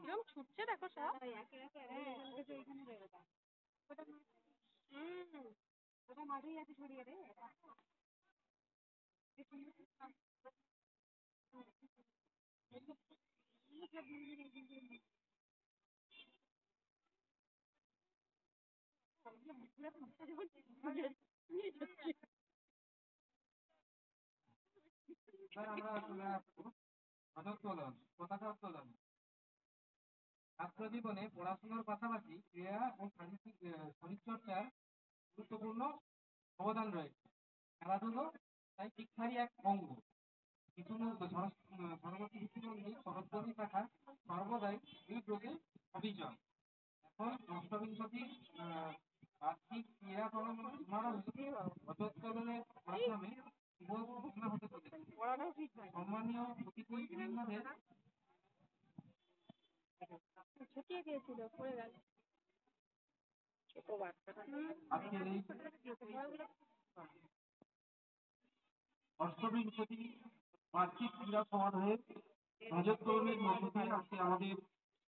কিরম ছুটছে দেখো সব। ওটা মাঝেই আছে ছড়িয়ে রে। পতাকা উত্তোলন। ছাত্র জীবনে পড়াশোনার পাশাপাশি ক্রীড়া ও শরীরচর্চার গুরুত্বপূর্ণ অবদান রয়েছে। খেলাধুলো তাই শিক্ষারই এক অঙ্গ। সরস্বতী শিশুমন্দির শরৎচন্দ্রী শাখা সর্বদাই এই ব্রতে অবিচল। এখন অষ্টবিংশতি বার্ষিক ক্রীড়া প্রজোত্তোলনের মাধ্যমে হতে চলেছে। সম্মানীয় অতিথিবৃন্দদের ছুটিয়ে দিয়েছিল, পড়ে গেল। আজকের এই অষ্টবিংশতি বার্ষিক ক্রীড়া সমারোহে প্রজোত্তোলনের মধ্য দিয়ে আজকে আমাদের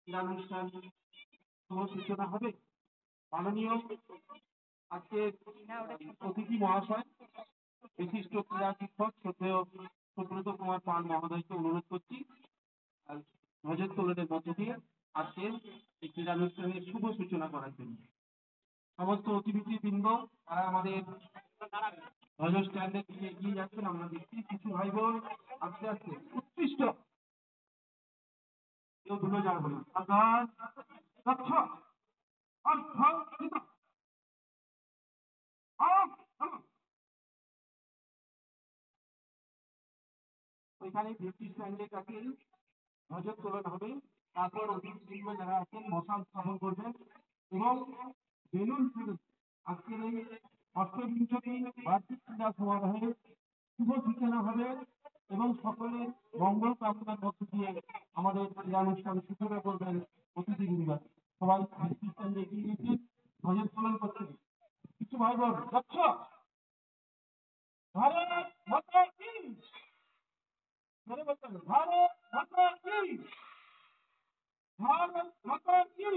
ক্রীড়ানুষ্ঠান শুভ সূচনা হবে। মাননীয় আজকে অতিথি মহাশয় বিশিষ্ট ক্রীড়া শিক্ষক শ্রদ্ধেয় সুব্রত কুমার পাল মহোদয়কে অনুরোধ করছি ধ্বজোত্তোলনের মধ্য দিয়ে আজকে এই ক্রীড়ানুষ্ঠানের শুভ সূচনা করার জন্য। সমস্ত অতিথিবৃন্দ তারা আমাদের ধ্বজ স্ট্যান্ডের দিকে এগিয়ে যাচ্ছেন। আমরা দেখছি কিছু ভাই বোন আস্তে আস্তে উৎকৃষ্ট কেউ ধুলো যাবে না। ওইখানে ভিত্তি স্ট্যান্ডের কাছে ধ্বজোত্তোলন হবে। তারপর অতিথিবৃন্দ যারা আছেন মশাল স্থাপন করবেন এবং বেলুন ফেলে আজকের এই অষ্টবিংশতি বার্ষিক ক্রীড়া সমারোহে শুভ সূচনা হবে এবং সকলের মঙ্গল কামনার মধ্য দিয়ে আমাদের ক্রীড়ানুষ্ঠান সূচনা করবেন অতিথিবৃন্দ। সবাই ভিত্তি স্ট্যান্ডে এগিয়ে গিয়েছে, ধ্বজোত্তোলন করছে। কিছু ভাই বোন যাচ্ছ ভারত মাতা কি ধরে বলতে হবে, ভারত মাতা কি, ভারত মাতা কি।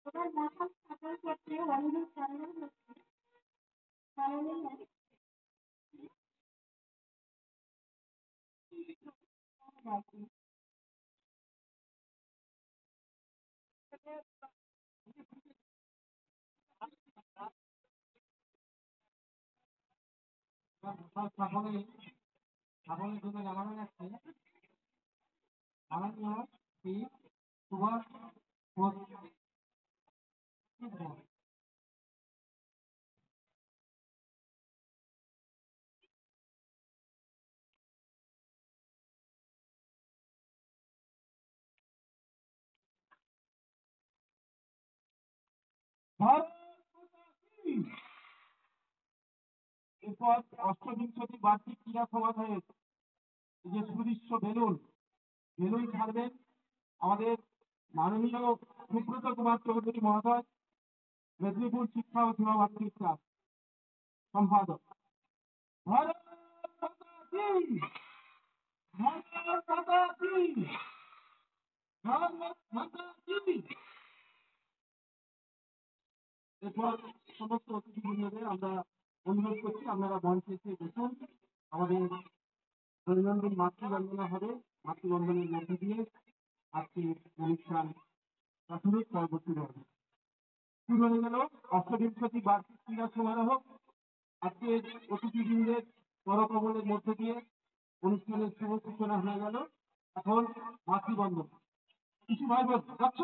তোমার মশাল স্থাপন করতে রঙিন চ্যানেল স্থাপনের জন্য জানানো যাচ্ছে মাননীয় শ্রী সুভাষ বোস। এরপর অষ্টবিংশতি বার্ষিক ক্রীড়া সমারোহে যে সুদৃশ্য বেলুন ছাড়বেন আমাদের মাননীয় সুব্রত কুমার চৌধুরী মহোদয়, মেদিনীপুর শিক্ষা ও সীমাভাষী ক্লাব সম্পাদক। ভারত মাতা কি, ভারত মাতা কি, ভারত মাতা কি। এরপর সমস্ত অতিথিবৃন্দদের আমরা অনুরোধ করছি আপনারা মঞ্চে এসে বসুন। আমাদের দৈনন্দিন মাতৃবন্দনা হবে, মাতৃবন্দনের মধ্যে দিয়ে আজকে অনুষ্ঠান প্রাথমিক পর্ব শুরু হবে। শুরু হয়ে গেল অষ্টবিংশতি বার্ষিক ক্রীড়া সমারোহ। আজকের অতিথিবৃন্দের করকমলের মধ্যে দিয়ে অনুষ্ঠানের শুভ সূচনা হয়ে গেল। এখন মাতৃবন্দনা। কিছু ভাই বোন যাচ্ছ?